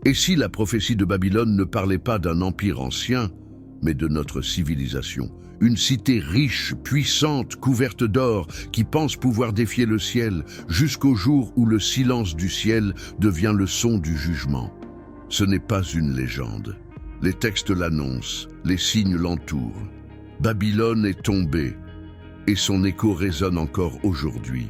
Et si la prophétie de Babylone ne parlait pas d'un empire ancien, mais de notre civilisation, une cité riche, puissante, couverte d'or, qui pense pouvoir défier le ciel, jusqu'au jour où le silence du ciel devient le son du jugement. Ce n'est pas une légende. Les textes l'annoncent, les signes l'entourent. Babylone est tombée, et son écho résonne encore aujourd'hui.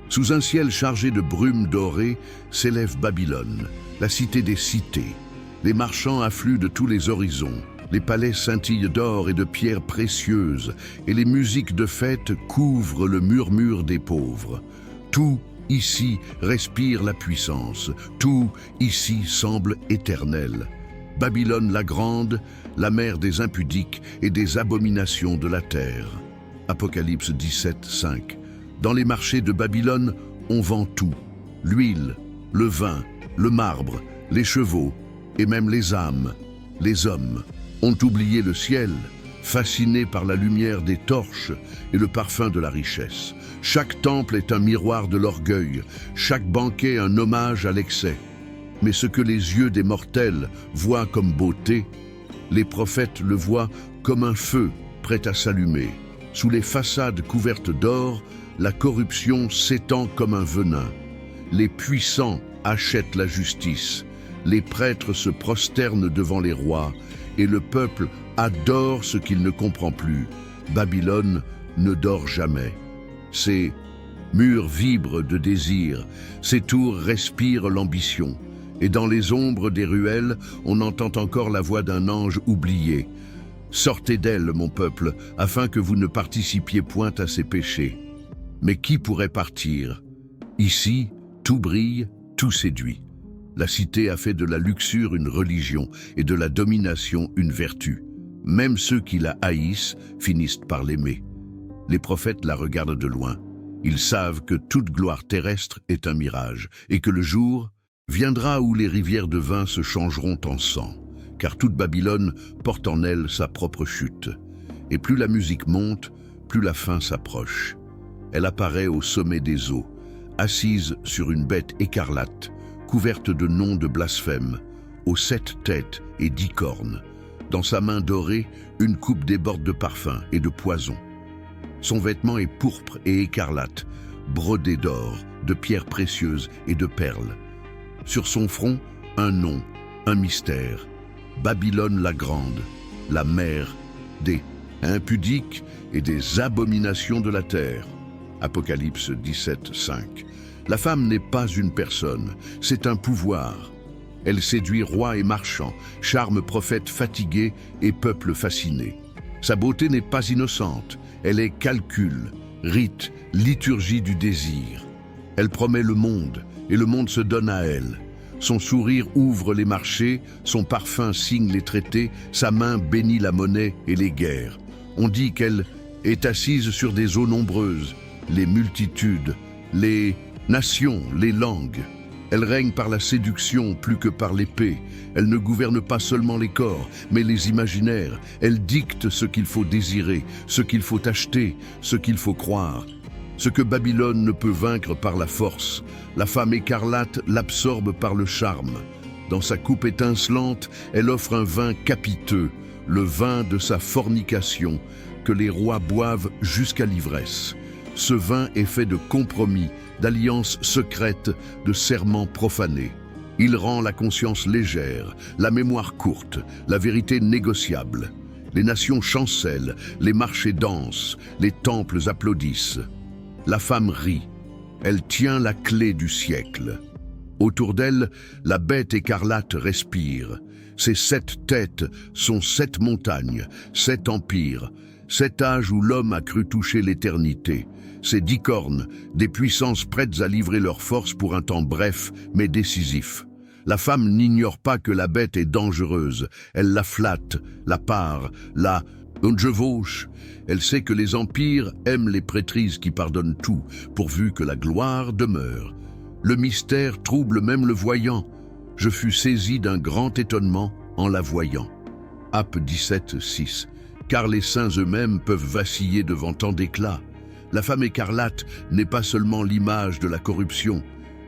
Sous un ciel chargé de brumes dorées s'élève Babylone, la cité des cités. Les marchands affluent de tous les horizons, les palais scintillent d'or et de pierres précieuses, et les musiques de fête couvrent le murmure des pauvres. Tout ici respire la puissance, tout ici semble éternel. Babylone la grande, la mère des impudiques et des abominations de la terre. Apocalypse 17, 5. Dans les marchés de Babylone, on vend tout. L'huile, le vin, le marbre, les chevaux et même les âmes. Les hommes ont oublié le ciel, fascinés par la lumière des torches et le parfum de la richesse. Chaque temple est un miroir de l'orgueil, chaque banquet un hommage à l'excès. Mais ce que les yeux des mortels voient comme beauté, les prophètes le voient comme un feu prêt à s'allumer. Sous les façades couvertes d'or, la corruption s'étend comme un venin. Les puissants achètent la justice, les prêtres se prosternent devant les rois, et le peuple adore ce qu'il ne comprend plus. Babylone ne dort jamais. Ses murs vibrent de désir, ses tours respirent l'ambition. Et dans les ombres des ruelles, on entend encore la voix d'un ange oublié. « Sortez d'elle, mon peuple, afin que vous ne participiez point à ses péchés. » Mais qui pourrait partir? Ici, tout brille, tout séduit. La cité a fait de la luxure une religion et de la domination une vertu. Même ceux qui la haïssent finissent par l'aimer. Les prophètes la regardent de loin. Ils savent que toute gloire terrestre est un mirage et que le jour viendra où les rivières de vin se changeront en sang, car toute Babylone porte en elle sa propre chute. Et plus la musique monte, plus la fin s'approche. Elle apparaît au sommet des eaux, assise sur une bête écarlate, couverte de noms de blasphème, aux 7 têtes et 10 cornes. Dans sa main dorée, une coupe déborde de parfum et de poison. Son vêtement est pourpre et écarlate, brodé d'or, de pierres précieuses et de perles. Sur son front, un nom, un mystère. Babylone la grande, la mère des impudiques et des abominations de la terre. Apocalypse 17, 5. La femme n'est pas une personne, c'est un pouvoir. Elle séduit rois et marchands, charme prophètes fatigués et peuples fascinés. Sa beauté n'est pas innocente, elle est calcul, rite, liturgie du désir. Elle promet le monde, et le monde se donne à elle. Son sourire ouvre les marchés, son parfum signe les traités, sa main bénit la monnaie et les guerres. On dit qu'elle est assise sur des eaux nombreuses, les multitudes, les nations, les langues. Elle règne par la séduction plus que par l'épée. Elle ne gouverne pas seulement les corps, mais les imaginaires. Elle dicte ce qu'il faut désirer, ce qu'il faut acheter, ce qu'il faut croire. Ce que Babylone ne peut vaincre par la force, la femme écarlate l'absorbe par le charme. Dans sa coupe étincelante, elle offre un vin capiteux, le vin de sa fornication, que les rois boivent jusqu'à l'ivresse. Ce vin est fait de compromis, d'alliances secrètes, de serments profanés. Il rend la conscience légère, la mémoire courte, la vérité négociable. Les nations chancellent, les marchés dansent, les temples applaudissent. La femme rit, elle tient la clé du siècle. Autour d'elle, la bête écarlate respire. Ses 7 têtes sont 7 montagnes, 7 empires, 7 âges où l'homme a cru toucher l'éternité. Ces 10 cornes, des puissances prêtes à livrer leur force pour un temps bref mais décisif. La femme n'ignore pas que la bête est dangereuse. Elle la flatte, la pare, la chevauche. Elle sait que les empires aiment les prêtrises qui pardonnent tout, pourvu que la gloire demeure. Le mystère trouble même le voyant. Je fus saisi d'un grand étonnement en la voyant. Ap 17, 6. Car les saints eux-mêmes peuvent vaciller devant tant d'éclat. La femme écarlate n'est pas seulement l'image de la corruption,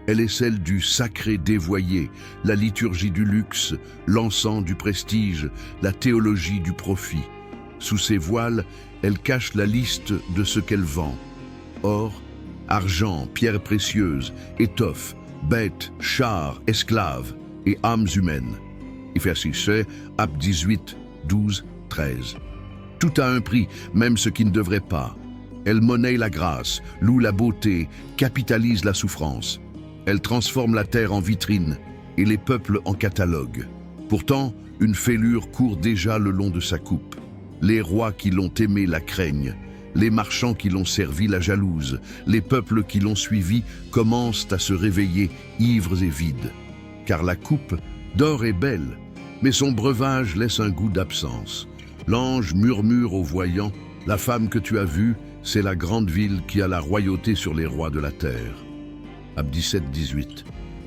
elle est celle du sacré dévoyé, la liturgie du luxe, l'encens du prestige, la théologie du profit. Sous ses voiles, elle cache la liste de ce qu'elle vend. Or, argent, pierres précieuses, étoffes, bêtes, chars, esclaves et âmes humaines. Éphésiens, Actes 18, 12, 13. Tout a un prix, même ce qui ne devrait pas. Elle monnaie la grâce, loue la beauté, capitalise la souffrance. Elle transforme la terre en vitrine et les peuples en catalogue. Pourtant, une fêlure court déjà le long de sa coupe. Les rois qui l'ont aimée la craignent. Les marchands qui l'ont servi la jalousent. Les peuples qui l'ont suivi commencent à se réveiller ivres et vides. Car la coupe d'or est belle, mais son breuvage laisse un goût d'absence. L'ange murmure au voyant, « La femme que tu as vue, c'est la grande ville qui a la royauté sur les rois de la terre. » Actes 17, 18.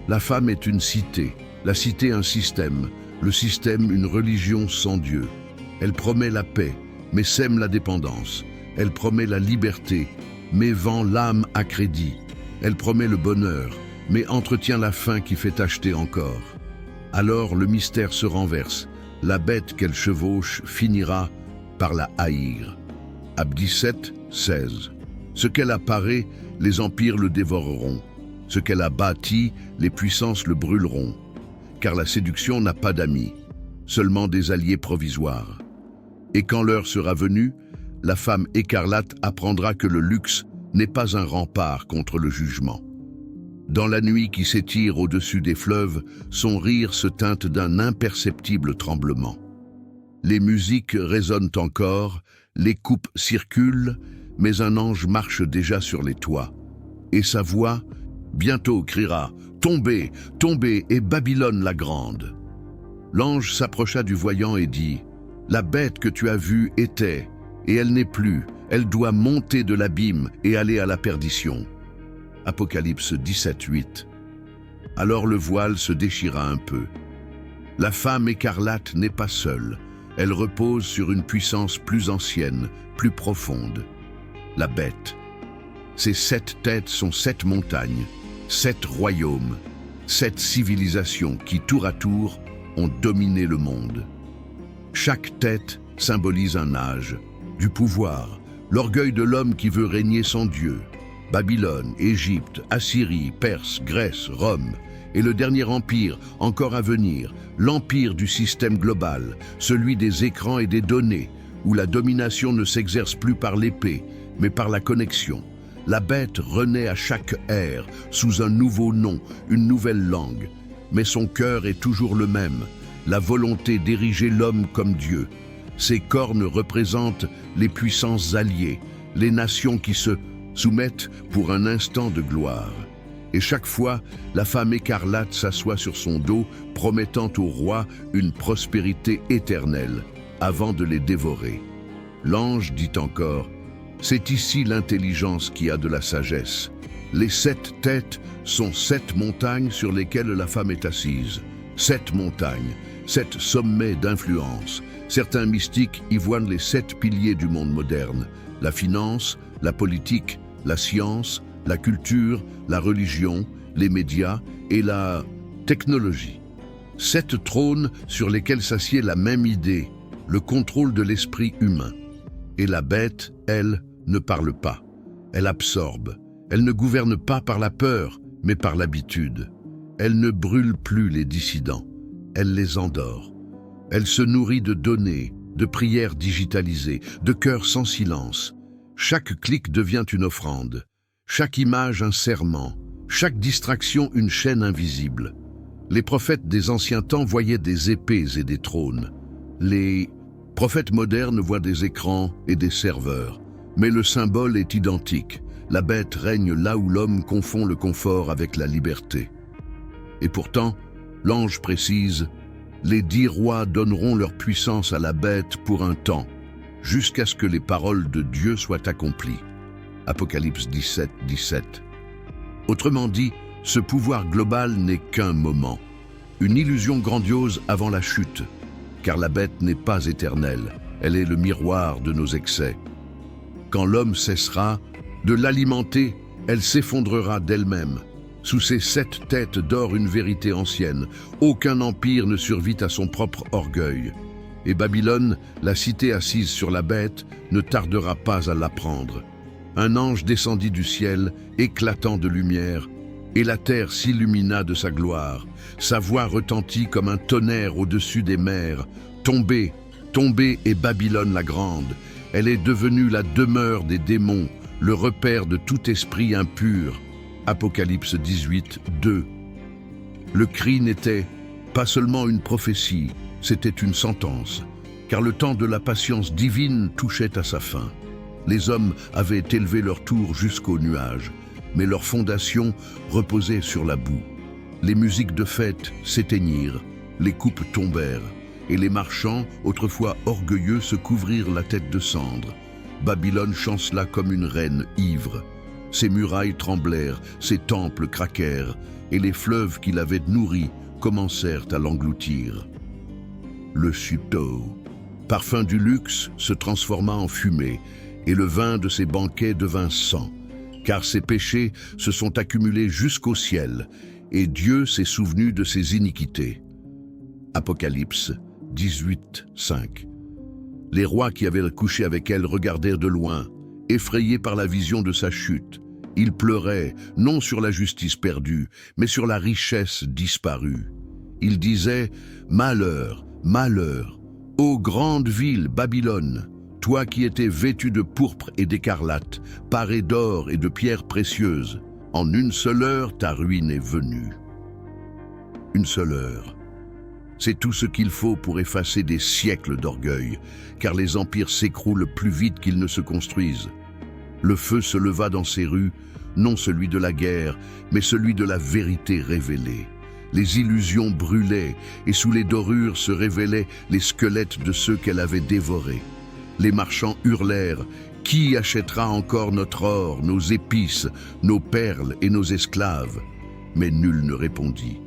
La femme est une cité, la cité un système, le système une religion sans Dieu. Elle promet la paix, mais sème la dépendance. Elle promet la liberté, mais vend l'âme à crédit. Elle promet le bonheur, mais entretient la faim qui fait acheter encore. Alors le mystère se renverse. La bête qu'elle chevauche finira par la haïr. Actes 17, 16. Ce qu'elle a paré, les empires le dévoreront. Ce qu'elle a bâti, les puissances le brûleront. Car la séduction n'a pas d'amis, seulement des alliés provisoires. Et quand l'heure sera venue, la femme écarlate apprendra que le luxe n'est pas un rempart contre le jugement. Dans la nuit qui s'étire au-dessus des fleuves, son rire se teinte d'un imperceptible tremblement. Les musiques résonnent encore, les coupes circulent, mais un ange marche déjà sur les toits. Et sa voix, bientôt, criera « Tombez, tombez, et Babylone la grande !» L'ange s'approcha du voyant et dit « La bête que tu as vue était, et elle n'est plus, elle doit monter de l'abîme et aller à la perdition. » Apocalypse 17, 8. Alors le voile se déchira un peu. La femme écarlate n'est pas seule. Elle repose sur une puissance plus ancienne, plus profonde. La bête. Ses 7 têtes sont 7 montagnes, 7 royaumes, 7 civilisations qui, tour à tour, ont dominé le monde. Chaque tête symbolise un âge, du pouvoir, l'orgueil de l'homme qui veut régner sans Dieu. Babylone, Égypte, Assyrie, Perse, Grèce, Rome, et le dernier empire, encore à venir, l'empire du système global, celui des écrans et des données, où la domination ne s'exerce plus par l'épée, mais par la connexion. La bête renaît à chaque ère, sous un nouveau nom, une nouvelle langue. Mais son cœur est toujours le même, la volonté d'ériger l'homme comme Dieu. Ses cornes représentent les puissances alliées, les nations qui se soumettent pour un instant de gloire. Et chaque fois, la femme écarlate s'assoit sur son dos, promettant au roi une prospérité éternelle, avant de les dévorer. L'ange dit encore, « C'est ici l'intelligence qui a de la sagesse. Les 7 têtes sont 7 montagnes sur lesquelles la femme est assise. 7 montagnes, 7 sommets d'influence. Certains mystiques y voient les 7 piliers du monde moderne, la finance, la politique, la science, la culture, la religion, les médias et la technologie. 7 trônes sur lesquels s'assied la même idée, le contrôle de l'esprit humain. Et la bête, elle, ne parle pas. Elle absorbe. Elle ne gouverne pas par la peur, mais par l'habitude. Elle ne brûle plus les dissidents. Elle les endort. Elle se nourrit de données, de prières digitalisées, de cœurs sans silence. Chaque clic devient une offrande. Chaque image un serment. Chaque distraction une chaîne invisible. Les prophètes des anciens temps voyaient des épées et des trônes. Les prophètes modernes voient des écrans et des serveurs. Mais le symbole est identique. La bête règne là où l'homme confond le confort avec la liberté. Et pourtant, l'ange précise, les 10 rois donneront leur puissance à la bête pour un temps, jusqu'à ce que les paroles de Dieu soient accomplies. Apocalypse 17, 17. Autrement dit, ce pouvoir global n'est qu'un moment, une illusion grandiose avant la chute, car la bête n'est pas éternelle, elle est le miroir de nos excès. Quand l'homme cessera, De l'alimenter, elle s'effondrera d'elle-même. Sous ses 7 têtes dort une vérité ancienne. Aucun empire ne survit à son propre orgueil. Et Babylone, la cité assise sur la bête, ne tardera pas à l'apprendre. Un ange descendit du ciel, éclatant de lumière, et la terre s'illumina de sa gloire. Sa voix retentit comme un tonnerre au-dessus des mers. Tombée, tombée est Babylone la grande. Elle est devenue la demeure des démons, le repère de tout esprit impur. Apocalypse 18, 2. Le cri n'était pas seulement une prophétie, c'était une sentence, car le temps de la patience divine touchait à sa fin. Les hommes avaient élevé leur tour jusqu'aux nuages, mais leur fondation reposait sur la boue. Les musiques de fête s'éteignirent, les coupes tombèrent, et les marchands, autrefois orgueilleux, se couvrirent la tête de cendre. Babylone chancela comme une reine ivre. Ses murailles tremblèrent, ses temples craquèrent, et les fleuves qui l'avaient nourri commencèrent à l'engloutir. Le Sutto, parfum du luxe, se transforma en fumée, et le vin de ses banquets devint sang, car ses péchés se sont accumulés jusqu'au ciel, et Dieu s'est souvenu de ses iniquités. Apocalypse 18, 5. Les rois qui avaient couché avec elle regardèrent de loin, effrayés par la vision de sa chute. Ils pleuraient, non sur la justice perdue, mais sur la richesse disparue. Ils disaient « Malheur, malheur, ô grande ville Babylone, toi qui étais vêtue de pourpre et d'écarlate, parée d'or et de pierres précieuses, en une seule heure ta ruine est venue. » Une seule heure. C'est tout ce qu'il faut pour effacer des siècles d'orgueil, car les empires s'écroulent plus vite qu'ils ne se construisent. Le feu se leva dans ces rues, non celui de la guerre, mais celui de la vérité révélée. Les illusions brûlaient, et sous les dorures se révélaient les squelettes de ceux qu'elle avait dévorés. Les marchands hurlèrent « Qui achètera encore notre or, nos épices, nos perles et nos esclaves ?» Mais nul ne répondit.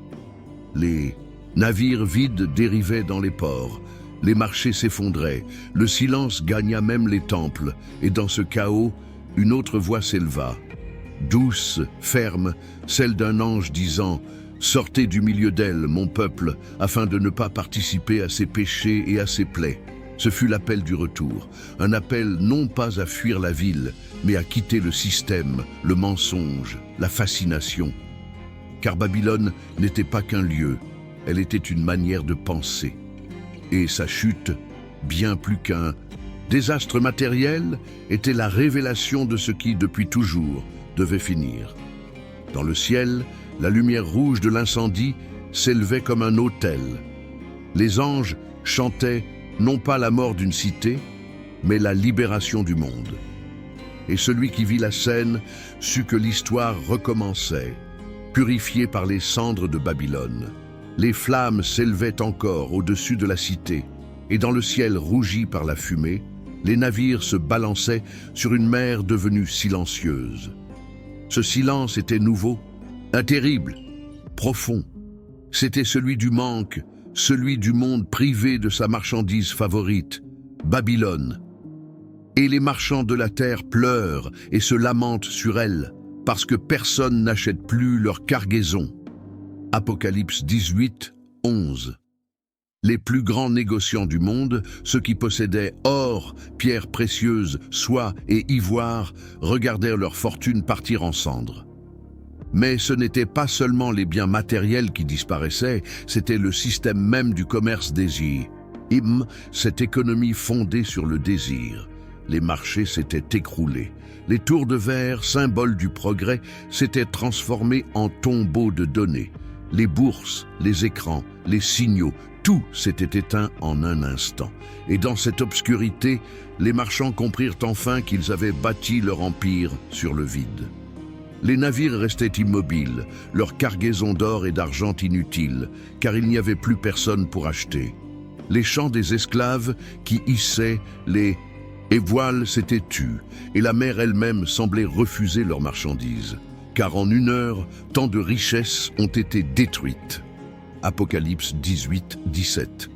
Les navires vides dérivaient dans les ports, les marchés s'effondraient, le silence gagna même les temples, et dans ce chaos, une autre voix s'éleva, douce, ferme, celle d'un ange disant « Sortez du milieu d'elle, mon peuple, afin de ne pas participer à ses péchés et à ses plaies. » Ce fut l'appel du retour, un appel non pas à fuir la ville, mais à quitter le système, le mensonge, la fascination. Car Babylone n'était pas qu'un lieu, elle était une manière de penser. Et sa chute, bien plus qu'un désastre matériel, était la révélation de ce qui, depuis toujours, devait finir. Dans le ciel, la lumière rouge de l'incendie s'élevait comme un autel. Les anges chantaient non pas la mort d'une cité, mais la libération du monde. Et celui qui vit la scène sut que l'histoire recommençait, purifiée par les cendres de Babylone. Les flammes s'élevaient encore au-dessus de la cité, et dans le ciel rougi par la fumée, les navires se balançaient sur une mer devenue silencieuse. Ce silence était nouveau, terrible, profond. C'était celui du manque, celui du monde privé de sa marchandise favorite, Babylone. Et les marchands de la terre pleurent et se lamentent sur elle, parce que personne n'achète plus leur cargaison. Apocalypse 18, 11. Les plus grands négociants du monde, ceux qui possédaient or, pierres précieuses, soie et ivoire, regardèrent leur fortune partir en cendres. Mais ce n'était pas seulement les biens matériels qui disparaissaient, c'était le système même du commerce désir. Cette économie fondée sur le désir. Les marchés s'étaient écroulés. Les tours de verre, symboles du progrès, s'étaient transformés en tombeaux de données. Les bourses, les écrans, les signaux, tout s'était éteint en un instant. Et dans cette obscurité, les marchands comprirent enfin qu'ils avaient bâti leur empire sur le vide. Les navires restaient immobiles, leur cargaison d'or et d'argent inutile, car il n'y avait plus personne pour acheter. Les chants des esclaves qui hissaient les voiles s'étaient tus, et la mer elle-même semblait refuser leurs marchandises, car en une heure, tant de richesses ont été détruites. Apocalypse 18, 17.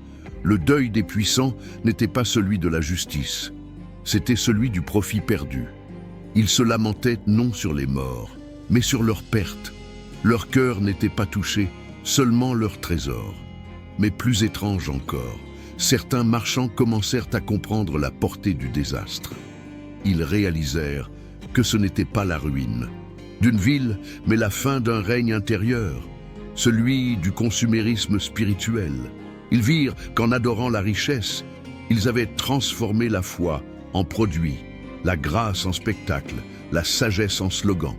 Le deuil des puissants n'était pas celui de la justice, c'était celui du profit perdu. Ils se lamentaient non sur les morts, mais sur leur perte. Leur cœur n'était pas touché, seulement leur trésor. Mais plus étrange encore, certains marchands commencèrent à comprendre la portée du désastre. Ils réalisèrent que ce n'était pas la ruine d'une ville, mais la fin d'un règne intérieur, celui du consumérisme spirituel. Ils virent qu'en adorant la richesse, ils avaient transformé la foi en produit, la grâce en spectacle, la sagesse en slogan.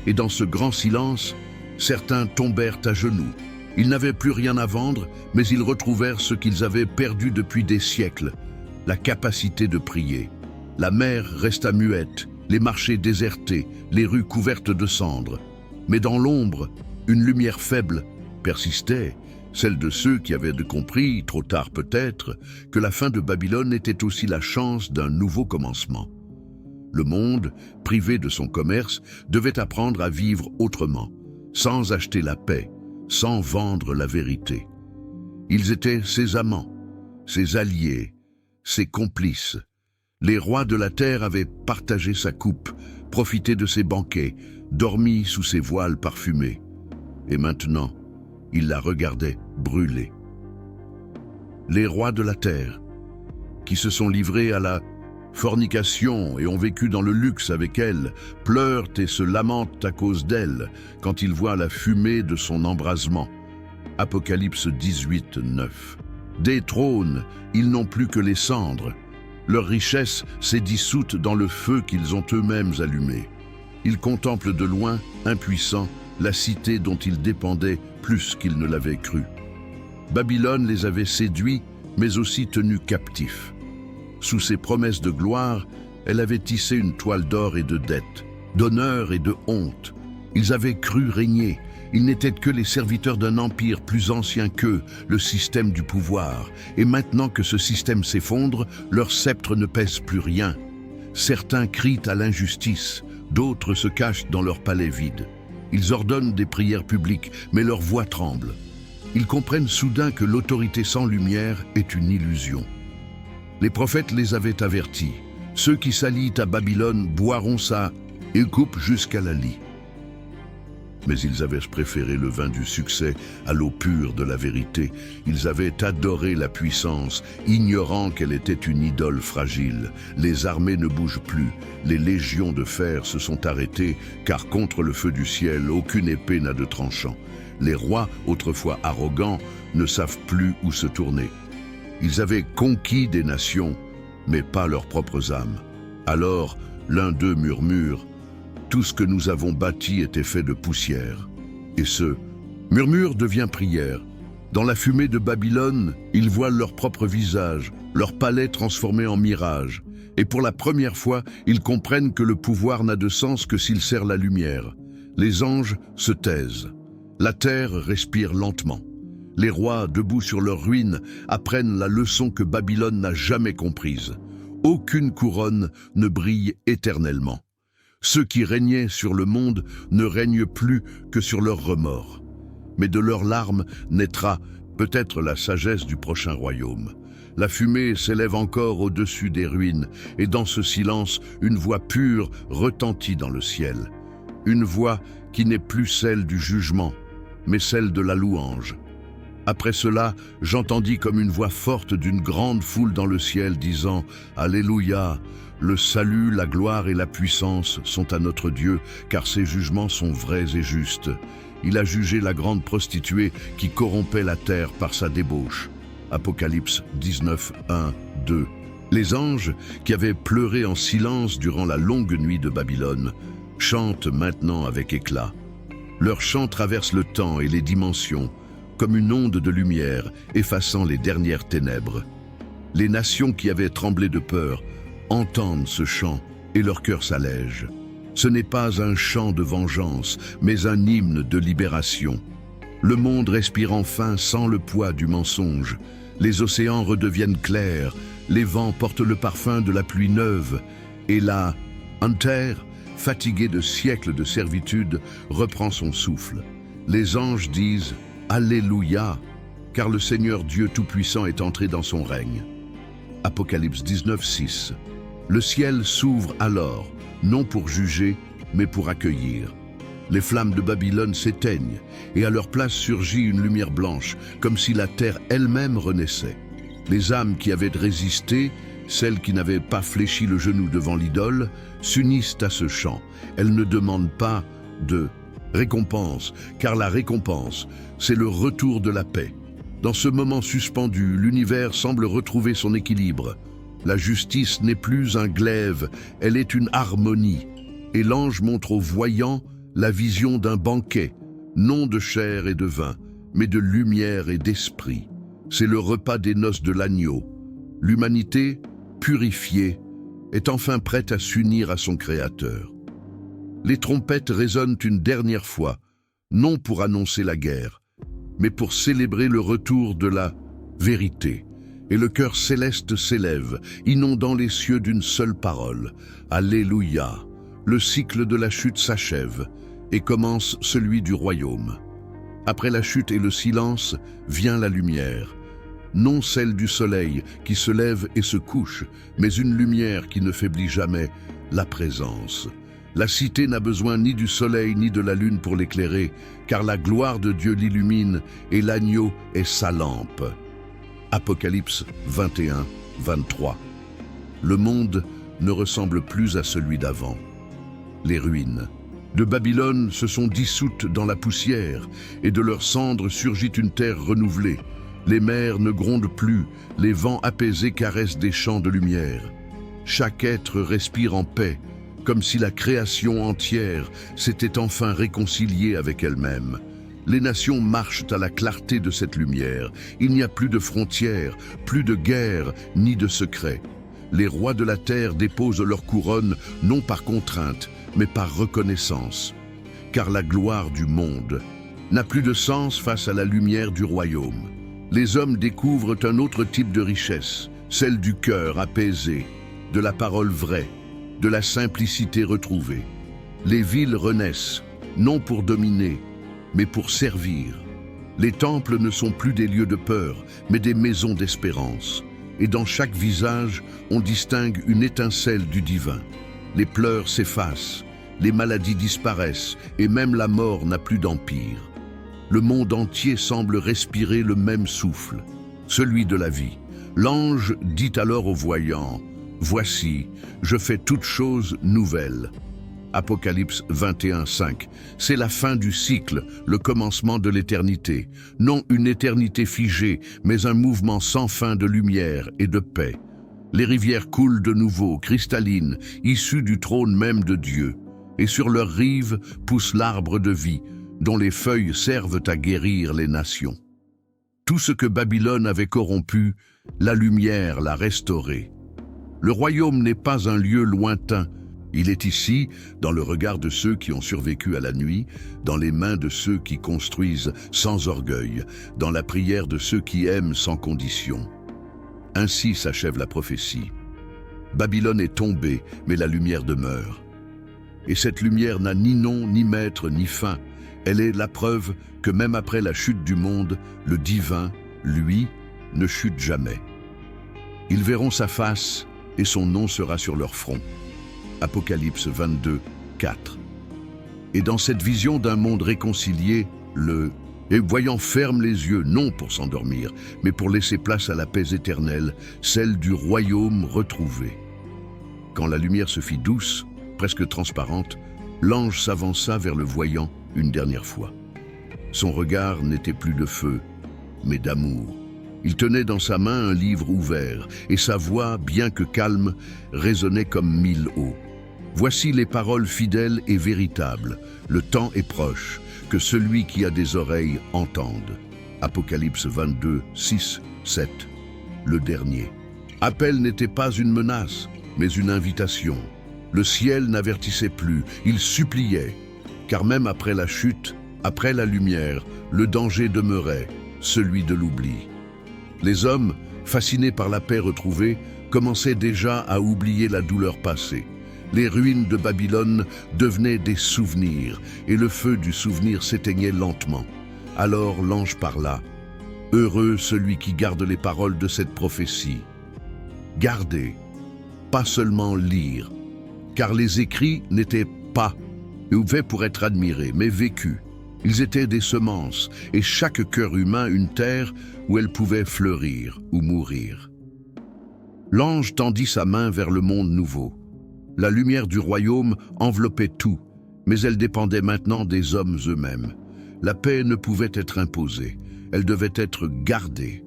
Et dans ce grand silence, certains tombèrent à genoux. Ils n'avaient plus rien à vendre, mais ils retrouvèrent ce qu'ils avaient perdu depuis des siècles, la capacité de prier. La mer resta muette, les marchés désertés, les rues couvertes de cendres. Mais dans l'ombre, une lumière faible persistait, celle de ceux qui avaient compris, trop tard peut-être, que la fin de Babylone était aussi la chance d'un nouveau commencement. Le monde, privé de son commerce, devait apprendre à vivre autrement, sans acheter la paix, sans vendre la vérité. Ils étaient ses amants, ses alliés, ses complices. Les rois de la terre avaient partagé sa coupe, profité de ses banquets, dormi sous ses voiles parfumés. Et maintenant, ils la regardaient brûler. Les rois de la terre, qui se sont livrés à la fornication et ont vécu dans le luxe avec elle, pleurent et se lamentent à cause d'elle quand ils voient la fumée de son embrasement. Apocalypse 18, 9. Des trônes, ils n'ont plus que les cendres. Leur richesse s'est dissoute dans le feu qu'ils ont eux-mêmes allumé. Ils contemplent de loin, impuissants, la cité dont ils dépendaient plus qu'ils ne l'avaient cru. Babylone les avait séduits, mais aussi tenus captifs. Sous ses promesses de gloire, elle avait tissé une toile d'or et de dette, d'honneur et de honte. Ils avaient cru régner. Ils n'étaient que les serviteurs d'un empire plus ancien qu'eux, le système du pouvoir. Et maintenant que ce système s'effondre, leur sceptre ne pèse plus rien. Certains crient à l'injustice, d'autres se cachent dans leurs palais vides. Ils ordonnent des prières publiques, mais leur voix tremble. Ils comprennent soudain que l'autorité sans lumière est une illusion. Les prophètes les avaient avertis. Ceux qui s'allient à Babylone boiront ça et coupent jusqu'à la lie. Mais ils avaient préféré le vin du succès à l'eau pure de la vérité. Ils avaient adoré la puissance, ignorant qu'elle était une idole fragile. Les armées ne bougent plus, les légions de fer se sont arrêtées, car contre le feu du ciel, aucune épée n'a de tranchant. Les rois, autrefois arrogants, ne savent plus où se tourner. Ils avaient conquis des nations, mais pas leurs propres âmes. Alors, l'un d'eux murmure: tout ce que nous avons bâti était fait de poussière. Et ce murmure devient prière. Dans la fumée de Babylone, ils voient leur propre visage, leur palais transformé en mirage. Et pour la première fois, ils comprennent que le pouvoir n'a de sens que s'il sert la lumière. Les anges se taisent. La terre respire lentement. Les rois, debout sur leurs ruines, apprennent la leçon que Babylone n'a jamais comprise. Aucune couronne ne brille éternellement. Ceux qui régnaient sur le monde ne règnent plus que sur leurs remords. Mais de leurs larmes naîtra peut-être la sagesse du prochain royaume. La fumée s'élève encore au-dessus des ruines, et dans ce silence, une voix pure retentit dans le ciel. Une voix qui n'est plus celle du jugement, mais celle de la louange. Après cela, j'entendis comme une voix forte d'une grande foule dans le ciel disant « Alléluia ! Le salut, la gloire et la puissance sont à notre Dieu, car ses jugements sont vrais et justes. Il a jugé la grande prostituée qui corrompait la terre par sa débauche. » Apocalypse 19, 1, 2. Les anges, qui avaient pleuré en silence durant la longue nuit de Babylone, chantent maintenant avec éclat. Leur chant traverse le temps et les dimensions, comme une onde de lumière effaçant les dernières ténèbres. Les nations qui avaient tremblé de peur entendent ce chant et leur cœur s'allège. Ce n'est pas un chant de vengeance, mais un hymne de libération. Le monde respire enfin sans le poids du mensonge. Les océans redeviennent clairs, les vents portent le parfum de la pluie neuve, et la terre, fatiguée de siècles de servitude, reprend son souffle. Les anges disent « Alléluia », car le Seigneur Dieu Tout-Puissant est entré dans son règne. Apocalypse 19, 6. Le ciel s'ouvre alors, non pour juger, mais pour accueillir. Les flammes de Babylone s'éteignent, et à leur place surgit une lumière blanche, comme si la terre elle-même renaissait. Les âmes qui avaient résisté, celles qui n'avaient pas fléchi le genou devant l'idole, s'unissent à ce chant. Elles ne demandent pas de récompense, car la récompense, c'est le retour de la paix. Dans ce moment suspendu, l'univers semble retrouver son équilibre. La justice n'est plus un glaive, elle est une harmonie. Et l'ange montre aux voyants la vision d'un banquet, non de chair et de vin, mais de lumière et d'esprit. C'est le repas des noces de l'agneau. L'humanité, purifiée, est enfin prête à s'unir à son Créateur. Les trompettes résonnent une dernière fois, non pour annoncer la guerre, mais pour célébrer le retour de la vérité. Et le cœur céleste s'élève, inondant les cieux d'une seule parole. Alléluia! Le cycle de la chute s'achève, et commence celui du royaume. Après la chute et le silence, vient la lumière. Non celle du soleil qui se lève et se couche, mais une lumière qui ne faiblit jamais, la présence. La cité n'a besoin ni du soleil ni de la lune pour l'éclairer, car la gloire de Dieu l'illumine et l'agneau est sa lampe. Apocalypse 21, 23. Le monde ne ressemble plus à celui d'avant. Les ruines de Babylone se sont dissoutes dans la poussière, et de leurs cendres surgit une terre renouvelée. Les mers ne grondent plus, les vents apaisés caressent des champs de lumière. Chaque être respire en paix, comme si la création entière s'était enfin réconciliée avec elle-même. Les nations marchent à la clarté de cette lumière. Il n'y a plus de frontières, plus de guerre, ni de secrets. Les rois de la terre déposent leur couronne non par contrainte, mais par reconnaissance. Car la gloire du monde n'a plus de sens face à la lumière du royaume. Les hommes découvrent un autre type de richesse, celle du cœur apaisé, de la parole vraie, de la simplicité retrouvée. Les villes renaissent, non pour dominer, mais pour servir. Les temples ne sont plus des lieux de peur, mais des maisons d'espérance. Et dans chaque visage, on distingue une étincelle du divin. Les pleurs s'effacent, les maladies disparaissent, et même la mort n'a plus d'empire. Le monde entier semble respirer le même souffle, celui de la vie. L'ange dit alors aux voyants, « Voici, je fais toutes choses nouvelles. » Apocalypse 21, 5. C'est la fin du cycle, le commencement de l'éternité. Non une éternité figée, mais un mouvement sans fin de lumière et de paix. Les rivières coulent de nouveau, cristallines, issues du trône même de Dieu. Et sur leurs rives pousse l'arbre de vie, dont les feuilles servent à guérir les nations. Tout ce que Babylone avait corrompu, la lumière l'a restauré. Le royaume n'est pas un lieu lointain. Il est ici, dans le regard de ceux qui ont survécu à la nuit, dans les mains de ceux qui construisent sans orgueil, dans la prière de ceux qui aiment sans condition. Ainsi s'achève la prophétie. Babylone est tombée, mais la lumière demeure. Et cette lumière n'a ni nom, ni maître, ni fin. Elle est la preuve que même après la chute du monde, le divin, lui, ne chute jamais. Ils verront sa face et son nom sera sur leur front. Apocalypse 22, 4. Et dans cette vision d'un monde réconcilié, et voyant ferme les yeux, non pour s'endormir, mais pour laisser place à la paix éternelle, celle du royaume retrouvé. Quand la lumière se fit douce, presque transparente, l'ange s'avança vers le voyant une dernière fois. Son regard n'était plus de feu, mais d'amour. Il tenait dans sa main un livre ouvert, et sa voix, bien que calme, résonnait comme 1000 eaux. Voici les paroles fidèles et véritables. Le temps est proche, que celui qui a des oreilles entende. Apocalypse 22, 6, 7. Le dernier. Appel n'était pas une menace, mais une invitation. Le ciel n'avertissait plus, il suppliait. Car même après la chute, après la lumière, le danger demeurait, celui de l'oubli. Les hommes, fascinés par la paix retrouvée, commençaient déjà à oublier la douleur passée. Les ruines de Babylone devenaient des souvenirs, et le feu du souvenir s'éteignait lentement. Alors l'ange parla. Heureux celui qui garde les paroles de cette prophétie. Gardez, pas seulement lire, car les écrits n'étaient pas faits pour être admirés, mais vécus. Ils étaient des semences, et chaque cœur humain une terre où elle pouvait fleurir ou mourir. L'ange tendit sa main vers le monde nouveau. La lumière du royaume enveloppait tout, mais elle dépendait maintenant des hommes eux-mêmes. La paix ne pouvait être imposée, elle devait être gardée.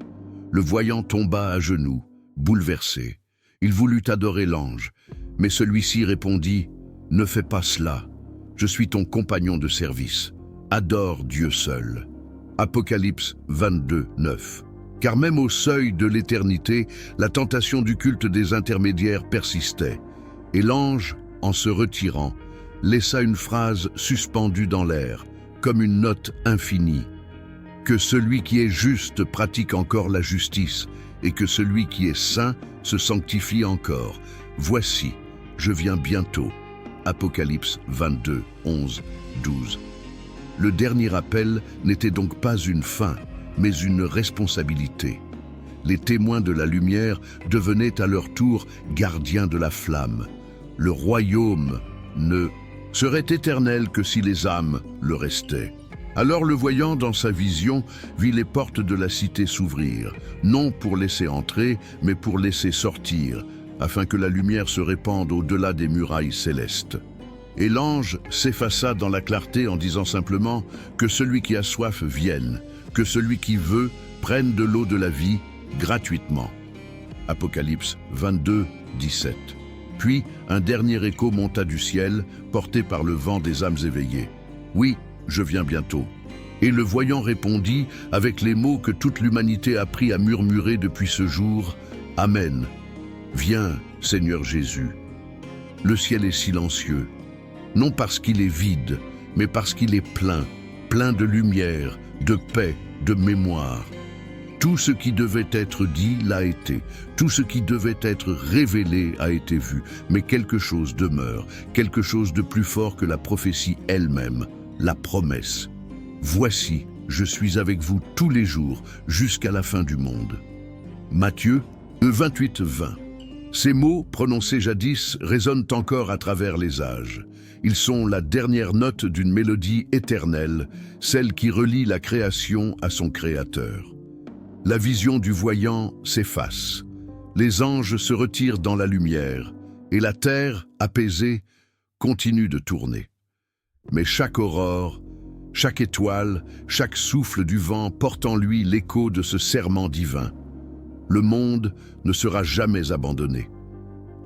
Le voyant tomba à genoux, bouleversé. Il voulut adorer l'ange, mais celui-ci répondit « Ne fais pas cela, je suis ton compagnon de service. Adore Dieu seul. » Apocalypse 22, 9. Car même au seuil de l'éternité, la tentation du culte des intermédiaires persistait. Et l'ange, en se retirant, laissa une phrase suspendue dans l'air, comme une note infinie. Que celui qui est juste pratique encore la justice, et que celui qui est saint se sanctifie encore. Voici, je viens bientôt. Apocalypse 22, 11, 12. Le dernier appel n'était donc pas une fin, mais une responsabilité. Les témoins de la lumière devenaient à leur tour gardiens de la flamme. Le royaume ne serait éternel que si les âmes le restaient. Alors le voyant dans sa vision vit les portes de la cité s'ouvrir, non pour laisser entrer, mais pour laisser sortir, afin que la lumière se répande au-delà des murailles célestes. Et l'ange s'effaça dans la clarté en disant simplement que celui qui a soif vienne, que celui qui veut prenne de l'eau de la vie gratuitement. Apocalypse 22, 17. Puis un dernier écho monta du ciel, porté par le vent des âmes éveillées. Oui, je viens bientôt. Et le voyant répondit avec les mots que toute l'humanité a appris à murmurer depuis ce jour, Amen. Viens, Seigneur Jésus. Le ciel est silencieux, non parce qu'il est vide, mais parce qu'il est plein, plein de lumière, de paix, de mémoire. Tout ce qui devait être dit l'a été, tout ce qui devait être révélé a été vu, mais quelque chose demeure, quelque chose de plus fort que la prophétie elle-même, la promesse. Voici, je suis avec vous tous les jours, jusqu'à la fin du monde. Matthieu 28, 20. Ces mots, prononcés jadis, résonnent encore à travers les âges. Ils sont la dernière note d'une mélodie éternelle, celle qui relie la création à son créateur. La vision du voyant s'efface. Les anges se retirent dans la lumière, et la terre, apaisée, continue de tourner. Mais chaque aurore, chaque étoile, chaque souffle du vent porte en lui l'écho de ce serment divin. Le monde ne sera jamais abandonné.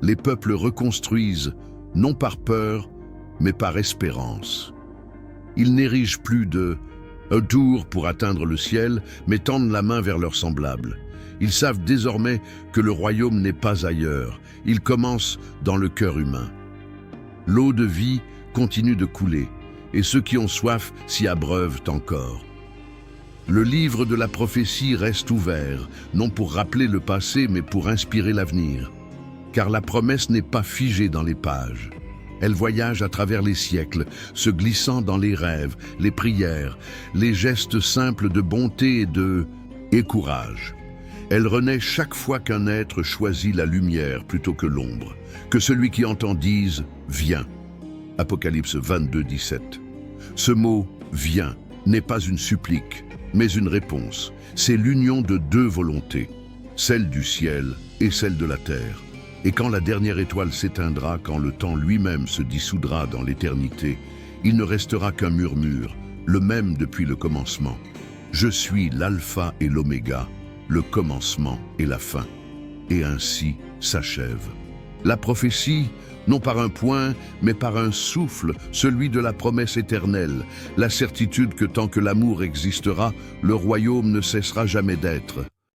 Les peuples reconstruisent, non par peur, mais par espérance. Ils n'érigent plus un tour pour atteindre le ciel, mais tendent la main vers leurs semblables. Ils savent désormais que le royaume n'est pas ailleurs, il commence dans le cœur humain. L'eau de vie continue de couler, et ceux qui ont soif s'y abreuvent encore. Le livre de la prophétie reste ouvert, non pour rappeler le passé, mais pour inspirer l'avenir. Car la promesse n'est pas figée dans les pages. Elle voyage à travers les siècles, se glissant dans les rêves, les prières, les gestes simples de bonté et courage. Elle renaît chaque fois qu'un être choisit la lumière plutôt que l'ombre, que celui qui entend dise « Viens ». Apocalypse 22, 17. Ce mot « Viens » n'est pas une supplique, mais une réponse. C'est l'union de deux volontés, celle du ciel et celle de la terre. Et quand la dernière étoile s'éteindra, quand le temps lui-même se dissoudra dans l'éternité, il ne restera qu'un murmure, le même depuis le commencement. Je suis l'alpha et l'oméga, le commencement et la fin. Et ainsi s'achève. La prophétie, non par un point, mais par un souffle, celui de la promesse éternelle, la certitude que tant que l'amour existera, le royaume ne cessera jamais d'être.